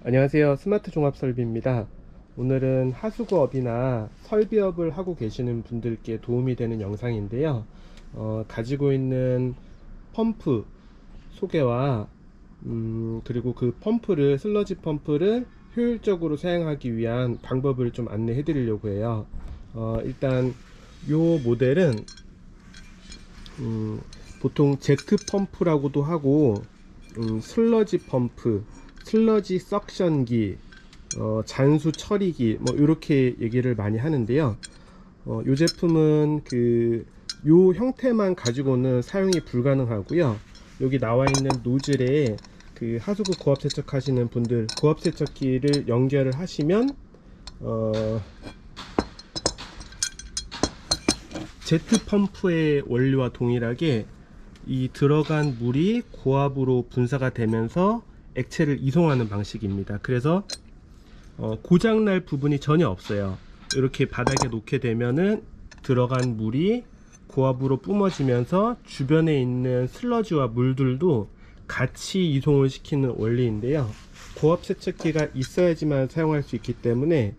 안녕하세요. 스마트 종합설비입니다. 오늘은 하수구업이나 설비업을 하고 계시는 분들께 도움이 되는 영상인데요. 가지고 있는 펌프 소개와 그리고 그 펌프를 슬러지 펌프를 효율적으로 사용하기 위한 방법을 좀 안내해 드리려고 해요. 일단 요 모델은 보통 제트 펌프라고도 하고 슬러지 펌프, 슬러지 석션기, 잔수 처리기 뭐 이렇게 얘기를 많이 하는데요. 이 제품은 요 형태만 가지고는 사용이 불가능하고요. 여기 나와 있는 노즐에 그 하수구 고압 세척하시는 분들 고압 세척기를 연결을 하시면 제트 펌프의 원리와 동일하게 이 들어간 물이 고압으로 분사가 되면서 액체를 이송하는 방식입니다. 그래서 고장날 부분이 전혀 없어요. 이렇게 바닥에 놓게 되면은 들어간 물이 고압으로 뿜어지면서 주변에 있는 슬러지와 물들도 같이 이송을 시키는 원리인데요. 고압 세척기가 있어야지만 사용할 수 있기 때문에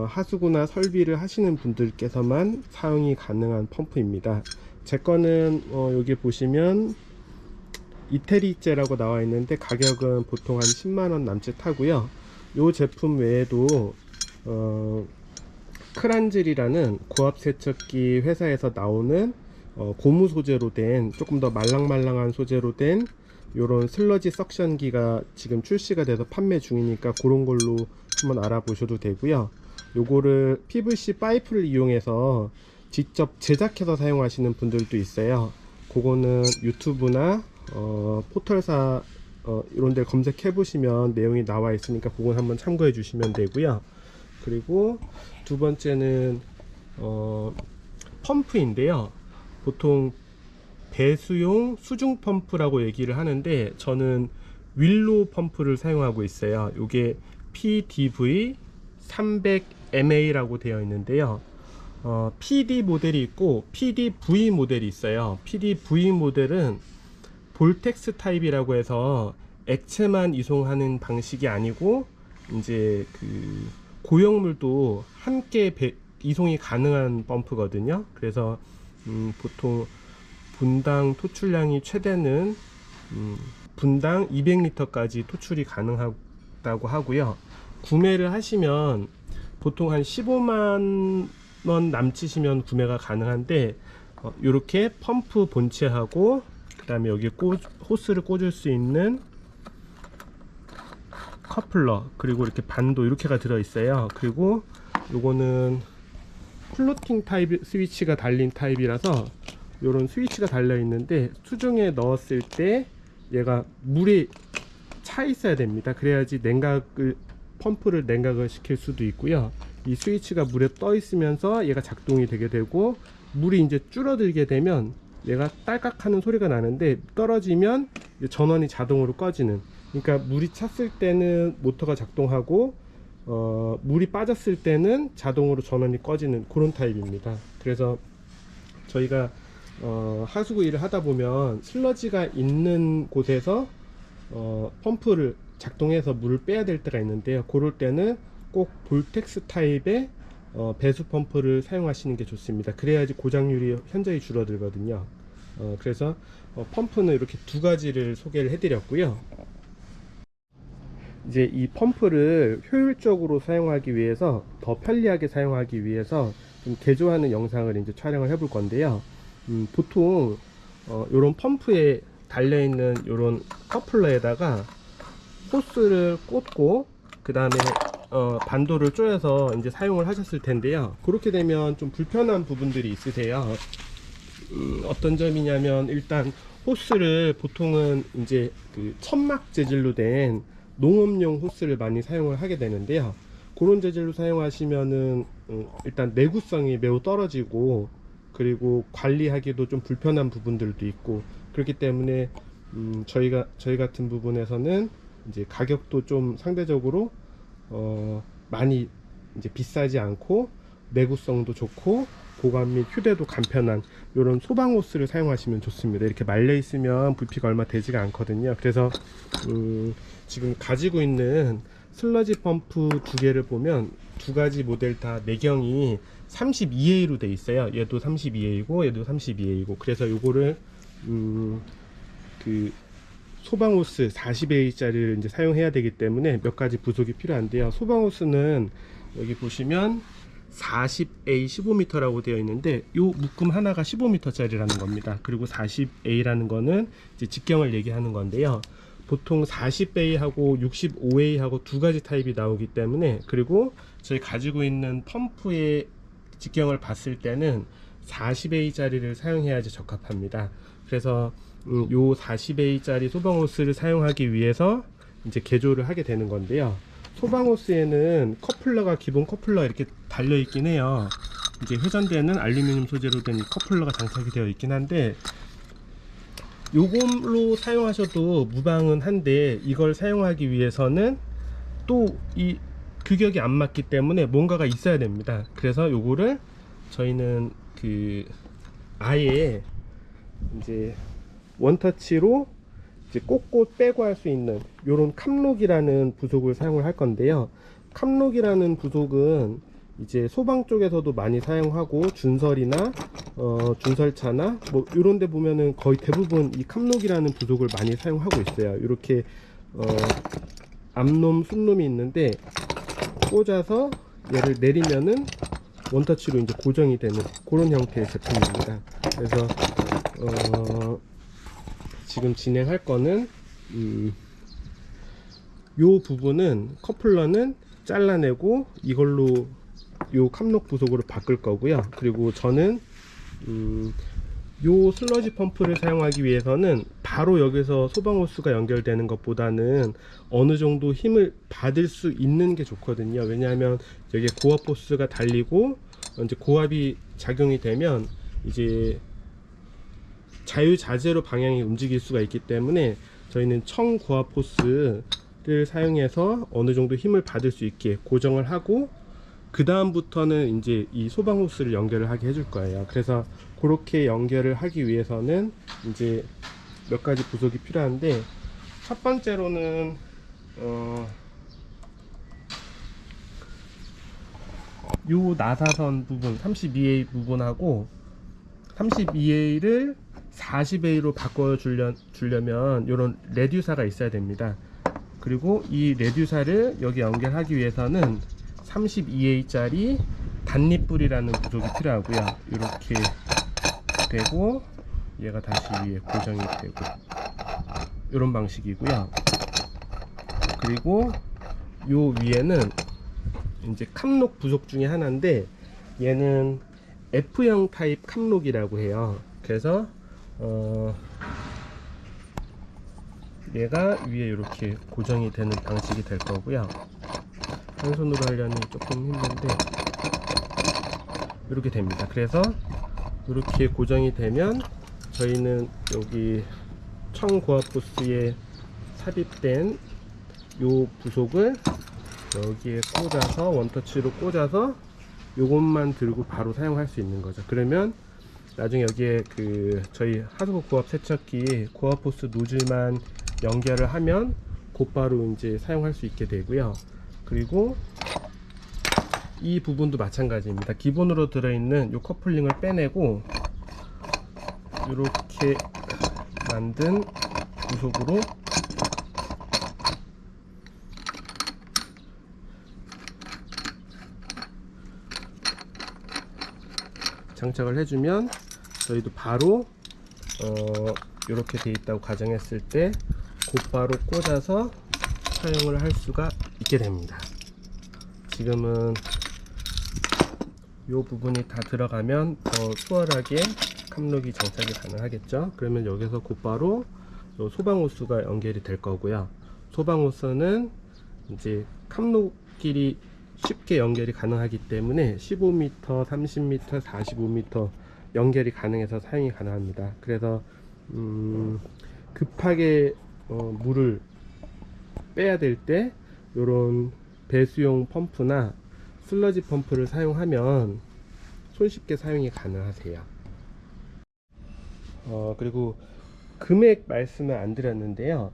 하수구나 설비를 하시는 분들께서만 사용이 가능한 펌프입니다. 제 거는 여기 보시면 이태리제라고 나와 있는데 가격은 보통 한 10만원 남짓 하고요. 이 제품 외에도 크란즐이라는 고압 세척기 회사에서 나오는 고무 소재로 된 조금 더 말랑말랑한 소재로 된 요런 슬러지 석션기가 지금 출시가 돼서 판매 중이니까 그런 걸로 한번 알아보셔도 되고요. 요거를 PVC 파이프를 이용해서 직접 제작해서 사용하시는 분들도 있어요. 그거는 유튜브나 포털사 이런 데 검색해 보시면 내용이 나와 있으니까 그건 한번 참고해 주시면 되고요. 그리고 두 번째는 펌프인데요. 보통 배수용 수중 펌프라고 얘기를 하는데 저는 윌로 펌프를 사용하고 있어요. 이게 PDV 300MA라고 되어 있는데요. PD 모델이 있고 PDV 모델이 있어요. PDV 모델은 볼텍스 타입이라고 해서 액체만 이송하는 방식이 아니고 이제 그 고형물도 함께 이송이 가능한 펌프거든요. 그래서 보통 분당 토출량이 최대는 분당 200리터까지 토출이 가능하다고 하고요. 구매를 하시면 보통 한 15만원 남치시면 구매가 가능한데 이렇게 펌프 본체하고 그 다음에 여기 호스를 꽂을 수 있는 커플러 그리고 이렇게 반도 이렇게가 들어있어요. 그리고 요거는 플로팅 타입 스위치가 달린 타입이라서 요런 스위치가 달려 있는데 수중에 넣었을 때 얘가 물이 차 있어야 됩니다. 그래야지 펌프를 냉각을 시킬 수도 있고요. 이 스위치가 물에 떠 있으면서 얘가 작동이 되게 되고 물이 이제 줄어들게 되면 얘가 딸깍 하는 소리가 나는데 떨어지면 전원이 자동으로 꺼지는, 그러니까 물이 찼을 때는 모터가 작동하고 물이 빠졌을 때는 자동으로 전원이 꺼지는 그런 타입입니다. 그래서 저희가 하수구 일을 하다 보면 슬러지가 있는 곳에서 펌프를 작동해서 물을 빼야 될 때가 있는데요. 그럴 때는 꼭 볼텍스 타입의 배수 펌프를 사용하시는 게 좋습니다. 그래야지 고장률이 현저히 줄어들거든요. 그래서 펌프는 이렇게 두 가지를 소개를 해드렸고요. 이제 이 펌프를 효율적으로 사용하기 위해서, 더 편리하게 사용하기 위해서 좀 개조하는 영상을 이제 촬영을 해볼 건데요. 보통 이런 펌프에 달려있는 이런 커플러에다가 호스를 꽂고 그 다음에 반도를 조여서 이제 사용을 하셨을 텐데요. 그렇게 되면 좀 불편한 부분들이 있으세요. 어떤 점이냐면, 일단 호스를 보통은 이제 그 천막 재질로 된 농업용 호스를 많이 사용을 하게 되는데요. 그런 재질로 사용하시면은 일단 내구성이 매우 떨어지고, 그리고 관리하기도 좀 불편한 부분들도 있고, 그렇기 때문에 저희 같은 부분에서는 이제 가격도 좀 상대적으로 많이 이제 비싸지 않고 내구성도 좋고 보관 및 휴대도 간편한 이런 소방 호스를 사용하시면 좋습니다. 이렇게 말려 있으면 부피가 얼마 되지가 않거든요. 그래서 지금 가지고 있는 슬러지 펌프 두 개를 보면 두 가지 모델 다 내경이 32A로 돼 있어요. 얘도 32A고 얘도 32A고. 그래서 요거를 그 소방호스 40A짜리를 이제 사용해야 되기 때문에 몇 가지 부속이 필요한데요. 소방호스는 여기 보시면 40A 15m라고 되어 있는데 요 묶음 하나가 15m짜리라는 겁니다. 그리고 40A라는 거는 이제 직경을 얘기하는 건데요. 보통 40A하고 65A하고 두 가지 타입이 나오기 때문에, 그리고 저희 가지고 있는 펌프의 직경을 봤을 때는 40A짜리를 사용해야지 적합합니다. 그래서 요 40A짜리 소방호스를 사용하기 위해서 이제 개조를 하게 되는 건데요. 소방호스에는 커플러가 기본 커플러 이렇게 달려 있긴 해요. 이제 회전되는 알루미늄 소재로 된 커플러가 장착이 되어 있긴 한데, 요걸로 사용하셔도 무방은 한데 이걸 사용하기 위해서는 또 이 규격이 안 맞기 때문에 뭔가가 있어야 됩니다. 그래서 요거를 저희는 그 아예 이제 원터치로 이제 꽂고 빼고 할 수 있는 요런 캄록이라는 부속을 사용을 할 건데요. 캄록이라는 부속은 이제 소방 쪽에서도 많이 사용하고 준설이나 준설차나 뭐 요런 데 보면은 거의 대부분 이 캄록이라는 부속을 많이 사용하고 있어요. 이렇게 앞놈 순놈이 있는데 꽂아서 얘를 내리면은 원터치로 이제 고정이 되는 그런 형태의 제품입니다. 그래서 지금 진행할 거는 요 부분은 커플러는 잘라내고 이걸로 요 캄록 부속으로 바꿀 거고요. 그리고 저는 요 슬러지 펌프를 사용하기 위해서는 바로 여기서 소방호스가 연결되는 것보다는 어느 정도 힘을 받을 수 있는 게 좋거든요. 왜냐하면 여기에 고압 호스가 달리고 이제 고압이 작용이 되면 이제 자유자재로 방향이 움직일 수가 있기 때문에 저희는 청고압 호스를 사용해서 어느 정도 힘을 받을 수 있게 고정을 하고 그 다음부터는 이제 이 소방 호스를 연결을 하게 해줄 거예요. 그래서 그렇게 연결을 하기 위해서는 이제 몇 가지 부속이 필요한데, 첫 번째로는 요 나사선 부분 32A 부분하고 32A를 40A로 바꿔 주려면 요런 레듀사가 있어야 됩니다. 그리고 이 레듀사를 여기 연결하기 위해서는 32A짜리 단립불이라는 부속이 필요하고요. 이렇게 되고 얘가 다시 위에 고정이 되고 이런 방식이고요. 그리고 요 위에는 이제 캄록 부속 중에 하나인데 얘는 F형 타입 캄록이라고 해요. 그래서 얘가 위에 이렇게 고정이 되는 방식이 될 거고요. 한 손으로 하려니 조금 힘든데 이렇게 됩니다. 그래서 이렇게 고정이 되면 저희는 여기 청고압 호스에 삽입된 요 부속을 여기에 꽂아서 원터치로 꽂아서 요것만 들고 바로 사용할 수 있는 거죠. 그러면 나중에 여기에 그 저희 하수구 고압 세척기 고압 호스 노즐만 연결을 하면 곧바로 이제 사용할 수 있게 되고요. 그리고 이 부분도 마찬가지입니다. 기본으로 들어있는 이 커플링을 빼내고 이렇게 만든 부속으로 장착을 해주면 저희도 바로 이렇게 돼 있다고 가정했을 때 곧바로 꽂아서 사용을 할 수가 있게 됩니다. 지금은 이 부분이 다 들어가면 더 수월하게 캄록이 장착이 가능하겠죠. 그러면 여기서 곧바로 소방호스가 연결이 될 거고요. 소방호스는 이제 캄록끼리 쉽게 연결이 가능하기 때문에 15m, 30m, 45m 연결이 가능해서 사용이 가능합니다. 그래서 급하게 물을 빼야 될 때 이런 배수용 펌프나 슬러지 펌프를 사용하면 손쉽게 사용이 가능하세요. 그리고 금액 말씀을 안 드렸는데요.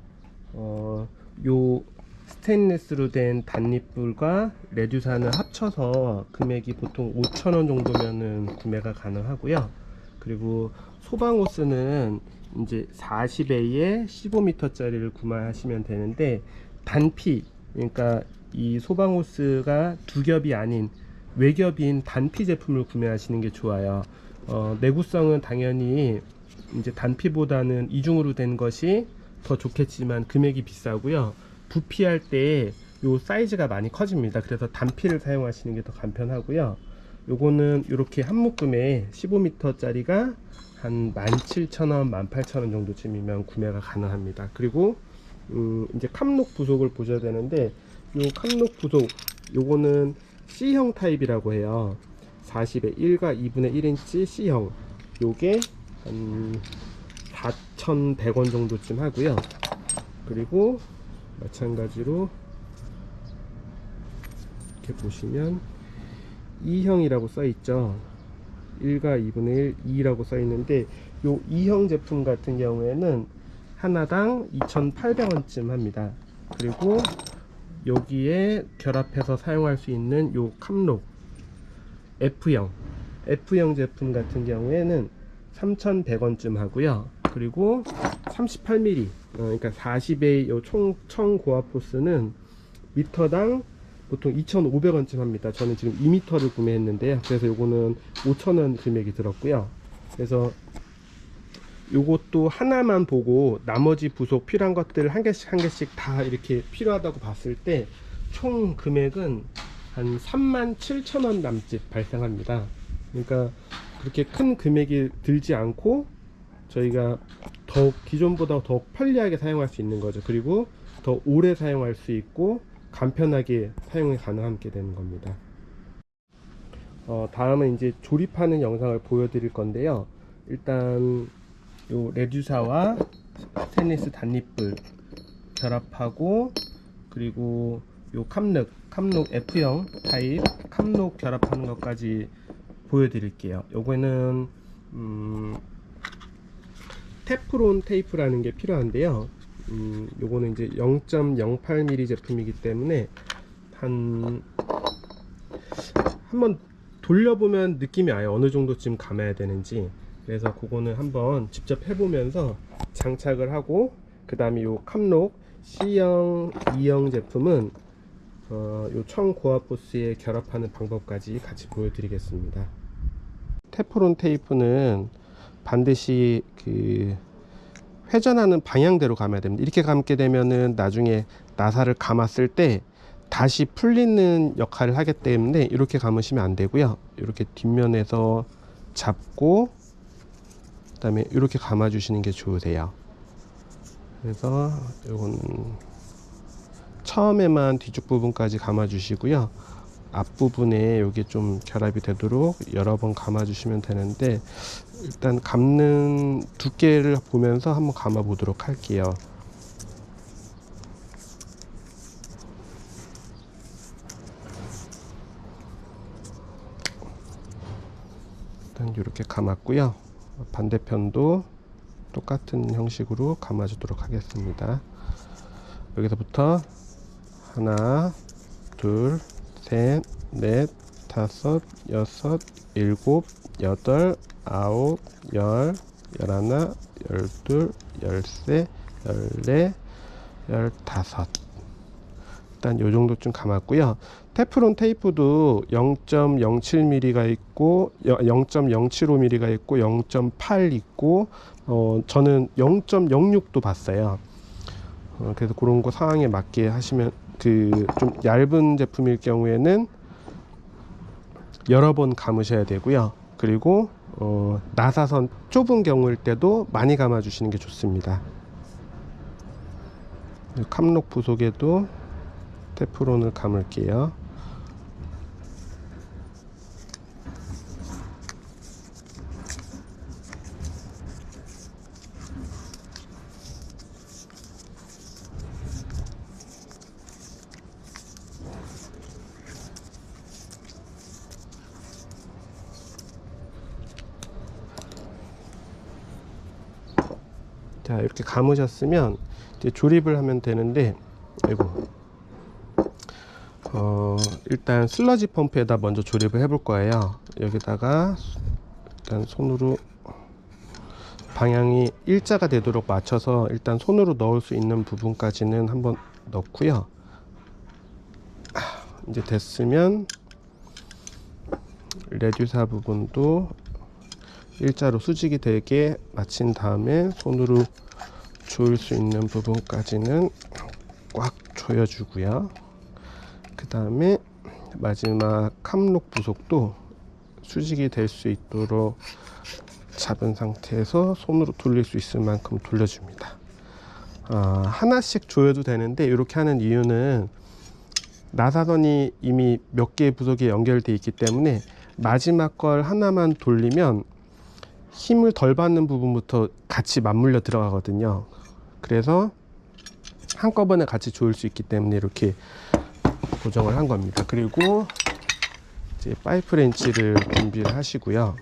요 스테인리스로 된 단립불과 레듀산을 합쳐서 금액이 보통 5,000원 정도면은 구매가 가능하고요. 그리고 소방호스는 이제 40A에 15m짜리를 구매하시면 되는데, 단피, 그러니까 이 소방호스가 두 겹이 아닌 외겹인 단피 제품을 구매하시는 게 좋아요. 내구성은 당연히 이제 단피보다는 이중으로 된 것이 더 좋겠지만 금액이 비싸고요. 부피할 때 요 사이즈가 많이 커집니다. 그래서 단피를 사용하시는 게 더 간편하고요. 요거는 이렇게 한 묶음에 15m짜리가 한 17,000원, 18,000원 정도쯤이면 구매가 가능합니다. 그리고 이제 캄록 부속을 보셔야 되는데, 요 캄록 부속 요거는 C형 타입이라고 해요. 40에 1과 2분의 1인치 C형, 요게 한 4,100원 정도쯤 하고요. 그리고 마찬가지로 이렇게 보시면 2형이라고 써 있죠. 1과 2분의 1, 2라고 써 있는데, 요 2형 제품 같은 경우에는 하나당 2,800원쯤 합니다. 그리고 여기에 결합해서 사용할 수 있는 요 캄록 F형 제품 같은 경우에는 3,100원쯤 하고요. 그리고 38mm, 그러니까 40A 요 청 고압 호스는 미터당 보통 2,500원쯤 합니다. 저는 지금 2m를 구매했는데요. 그래서 요거는 5,000원 금액이 들었고요. 그래서 요것도 하나만 보고 나머지 부속 필요한 것들 한 개씩 다 이렇게 필요하다고 봤을 때 총 금액은 한 37,000원 남짓 발생합니다. 그러니까 그렇게 큰 금액이 들지 않고 저희가 더 기존보다 더 편리하게 사용할 수 있는 거죠. 그리고 더 오래 사용할 수 있고 간편하게 사용이 가능하게 되는 겁니다. 다음은 이제 조립하는 영상을 보여드릴 건데요. 일단 요 레듀사와 스테인리스 단립불 결합하고, 그리고 요 캄록 F형 타입 캄록 결합하는 것까지 보여드릴게요. 요거는 테프론 테이프라는 게 필요한데요. 요거는 이제 0.08mm 제품이기 때문에 한번 돌려보면 느낌이 와요. 어느 정도쯤 감아야 되는지. 그래서 그거는 한번 직접 해보면서 장착을 하고, 그 다음에 요 캄록 C형, E형 제품은 요 청 고압 호스에 결합하는 방법까지 같이 보여드리겠습니다. 테프론 테이프는 반드시 그 회전하는 방향대로 감아야 됩니다. 이렇게 감게 되면은 나중에 나사를 감았을 때 다시 풀리는 역할을 하기 때문에 이렇게 감으시면 안 되고요. 이렇게 뒷면에서 잡고 그 다음에 이렇게 감아 주시는 게 좋으세요. 그래서 이건 처음에만 뒤쪽 부분까지 감아 주시고요. 앞부분에 여기 좀 결합이 되도록 여러 번 감아 주시면 되는데, 일단 감는 두께를 보면서 한번 감아 보도록 할게요. 일단 이렇게 감았고요. 반대편도 똑같은 형식으로 감아 주도록 하겠습니다. 여기서부터 하나, 둘, 셋, 넷, 다섯, 여섯, 일곱, 여덟, 아홉, 열, 열하나, 열둘, 열세, 열네, 열다섯. 일단 요 정도쯤 감았고요. 테프론 테이프도 0.07mm가 있고 0.075mm가 있고 0.8 있고 저는 0.06도 봤어요. 그래서 그런 거 상황에 맞게 하시면, 그 좀 얇은 제품일 경우에는 여러 번 감으셔야 되고요. 그리고 나사선 좁은 경우일 때도 많이 감아 주시는 게 좋습니다. 캄록 부속에도 테프론을 감을게요. 자, 이렇게 감으셨으면 이제 조립을 하면 되는데, 아이고, 일단 슬러지 펌프에다 먼저 조립을 해볼 거예요. 여기다가 일단 손으로 방향이 일자가 되도록 맞춰서 일단 손으로 넣을 수 있는 부분까지는 한번 넣고요. 이제 됐으면 레듀사 부분도 일자로 수직이 되게 마친 다음에 손으로 조일 수 있는 부분까지는 꽉 조여주고요. 그 다음에 마지막 캄록 부속도 수직이 될 수 있도록 잡은 상태에서 손으로 돌릴 수 있을 만큼 돌려줍니다. 하나씩 조여도 되는데 이렇게 하는 이유는 나사선이 이미 몇 개의 부속에 연결되어 있기 때문에 마지막 걸 하나만 돌리면 힘을 덜 받는 부분부터 같이 맞물려 들어가거든요. 그래서 한꺼번에 같이 조일 수 있기 때문에 이렇게 고정을 한 겁니다. 그리고 이제 파이프 렌치를 준비를 하시고요.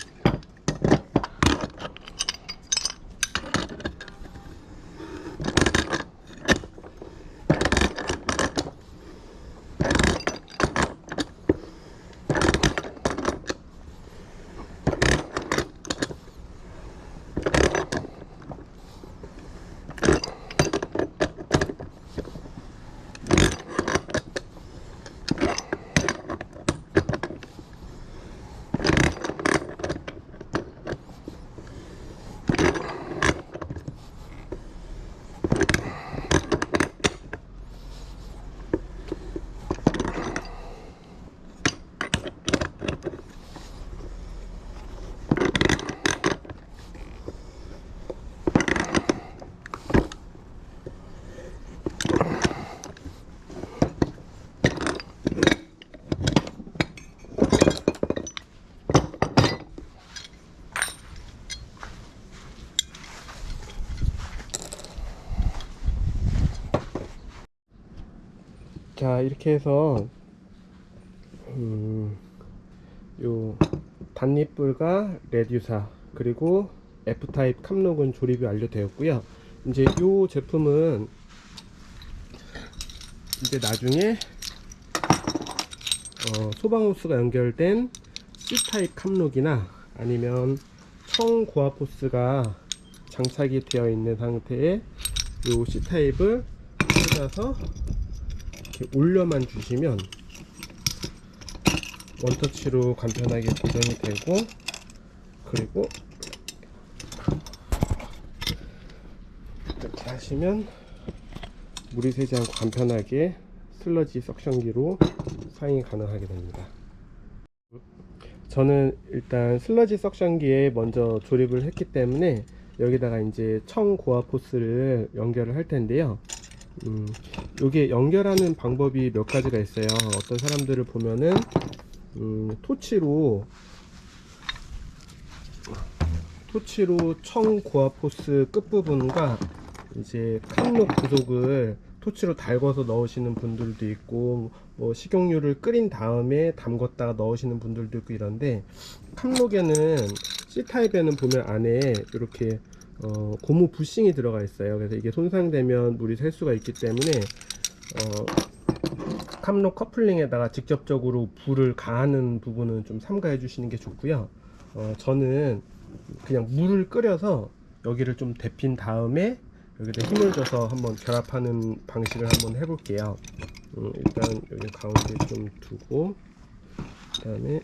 자, 이렇게 해서 요 단립불과 레듀사 그리고 F타입 캄록은 조립이 완료되었고요. 이제 요 제품은 이제 나중에 소방호스가 연결된 C타입 캄록이나 아니면 청고압 호스가 장착이 되어 있는 상태에 요 C타입을 꽂아서 이렇게 올려만 주시면 원터치로 간편하게 고정이 되고, 그리고 이렇게 하시면 물이 새지 않고 간편하게 슬러지 석션기로 사용이 가능하게 됩니다. 저는 일단 슬러지 석션기에 먼저 조립을 했기 때문에 여기다가 이제 청고압 호스를 연결을 할 텐데요. 요게 연결하는 방법이 몇 가지가 있어요. 어떤 사람들을 보면은 토치로 청고압 호스 끝부분과 이제 캄록 부속을 토치로 달궈서 넣으시는 분들도 있고, 뭐 식용유를 끓인 다음에 담궜다가 넣으시는 분들도 있고 이런데, 캄록에는 C타입에는 보면 안에 이렇게 고무 부싱이 들어가 있어요. 그래서 이게 손상되면 물이 셀 수가 있기 때문에 캄록 커플링에다가 직접적으로 불을 가하는 부분은 좀 삼가해 주시는 게 좋고요. 저는 그냥 물을 끓여서 여기를 좀 데핀 다음에 여기다 힘을 줘서 한번 결합하는 방식을 한번 해볼게요. 일단 여기 가운데 좀 두고, 그 다음에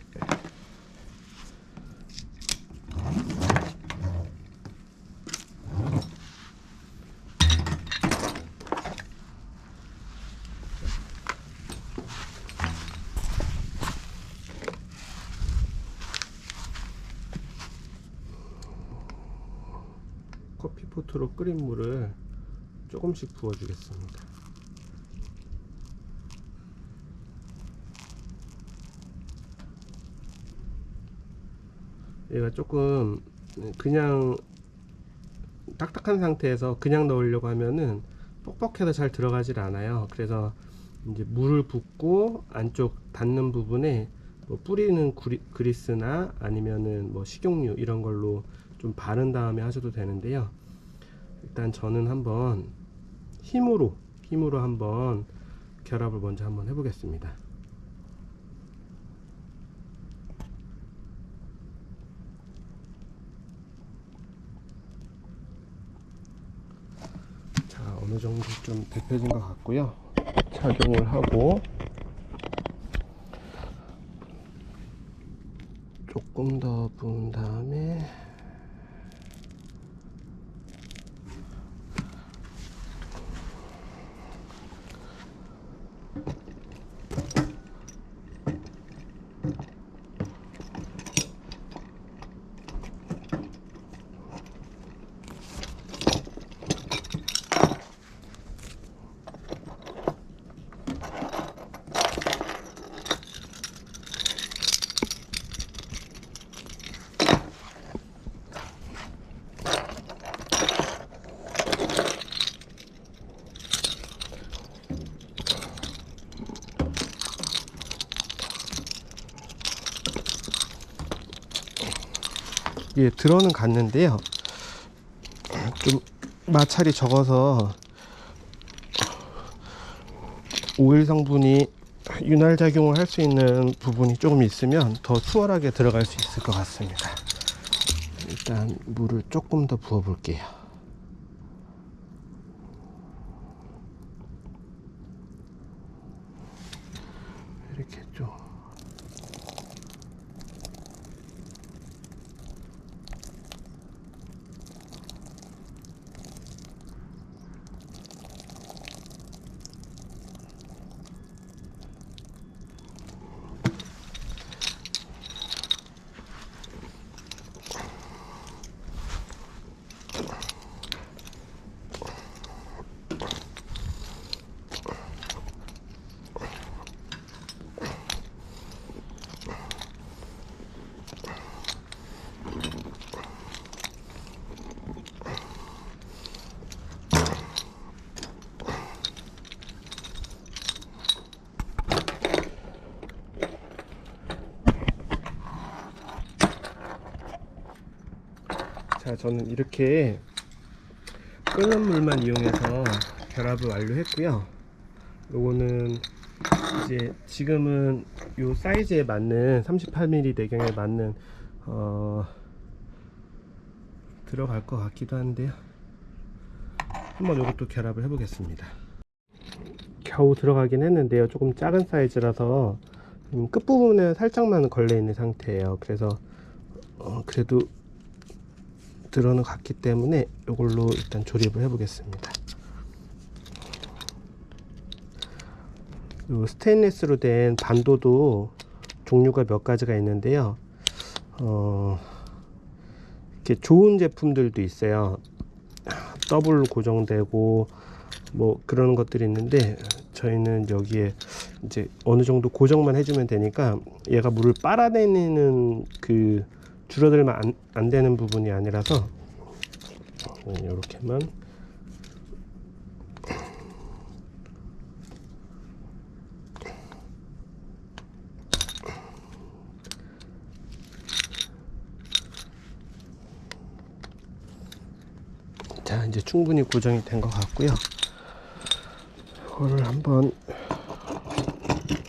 커피포트로 끓인 물을 조금씩 부어 주겠습니다. 얘가 조금 그냥 딱딱한 상태에서 그냥 넣으려고 하면은 뻑뻑해서 잘 들어가질 않아요. 그래서 이제 물을 붓고 안쪽 닿는 부분에 뭐 뿌리는 그리스나 아니면은 뭐 식용유 이런 걸로 좀 바른 다음에 하셔도 되는데요. 일단 저는 한번 힘으로 한번 결합을 먼저 한번 해보겠습니다. 어느 정도 좀 데펴진 것 같고요. 착용을 하고 조금 더 부은 다음에 예, 들어는 갔는데요. 좀 마찰이 적어서 오일 성분이 윤활 작용을 할 수 있는 부분이 조금 있으면 더 수월하게 들어갈 수 있을 것 같습니다. 일단 물을 조금 더 부어 볼게요. 이렇게 좀 자, 저는 이렇게 끓는 물만 이용해서 결합을 완료했고요. 요거는 이제 지금은 요 사이즈에 맞는 38mm 내경에 맞는 들어갈 것 같기도 한데요. 한번 요것도 결합을 해 보겠습니다. 겨우 들어가긴 했는데요. 조금 작은 사이즈라서 끝부분에 살짝만 걸려 있는 상태예요. 그래서 그래도 들어는 갔기 때문에 이걸로 일단 조립을 해 보겠습니다. 요 스테인리스로 된 반도도 종류가 몇 가지가 있는데요. 이렇게 좋은 제품들도 있어요. 더블 고정되고 뭐 그런 것들이 있는데, 저희는 여기에 이제 어느 정도 고정만 해주면 되니까 얘가 물을 빨아내는 그 줄어들면 안 되는 부분이 아니라서 이렇게만 자, 이제 충분히 고정이 된 것 같고요. 이거를 한번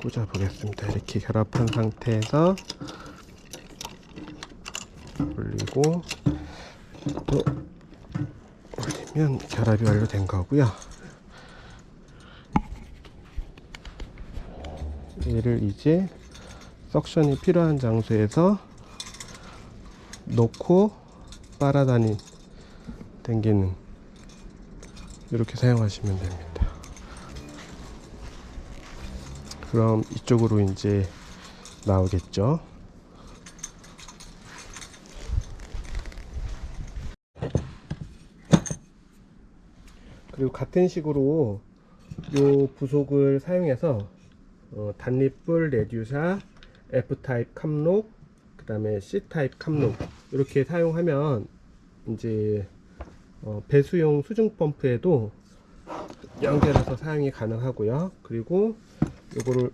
꽂아 보겠습니다. 이렇게 결합한 상태에서 올리고 또 올리면 결합이 완료된 거고요. 얘를 이제 석션이 필요한 장소에서 놓고 당기는, 이렇게 사용하시면 됩니다. 그럼 이쪽으로 이제 나오겠죠. 그리고 같은 식으로 이 부속을 사용해서 단립불 레듀사, F타입 캅록, 그 다음에 C타입 캅록 이렇게 사용하면 이제 배수용 수중 펌프에도 연결해서 사용이 가능하고요. 그리고 이거를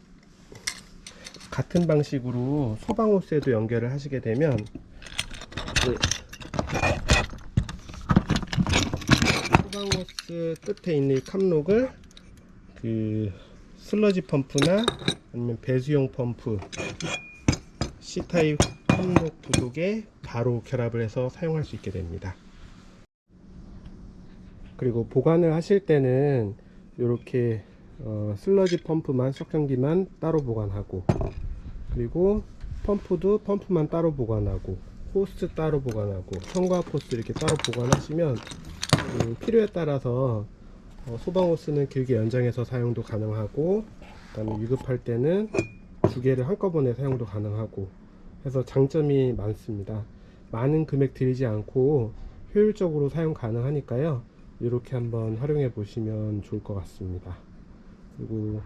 같은 방식으로 소방호스에도 연결을 하시게 되면 소방호스 끝에 있는 이 캅록을 그 슬러지 펌프나 아니면 배수용 펌프 C타입 캅록 부속에 바로 결합을 해서 사용할 수 있게 됩니다. 그리고 보관을 하실 때는 이렇게 슬러지 펌프만, 석션기만 따로 보관하고, 그리고 펌프만 따로 보관하고, 호스 따로 보관하고, 첨가 호스 이렇게 따로 보관하시면 필요에 따라서 소방 호스는 길게 연장해서 사용도 가능하고, 그 다음에 위급할 때는 두 개를 한꺼번에 사용도 가능하고 해서 장점이 많습니다. 많은 금액 들이지 않고 효율적으로 사용 가능하니까요, 이렇게 한번 활용해 보시면 좋을 것 같습니다. 그리고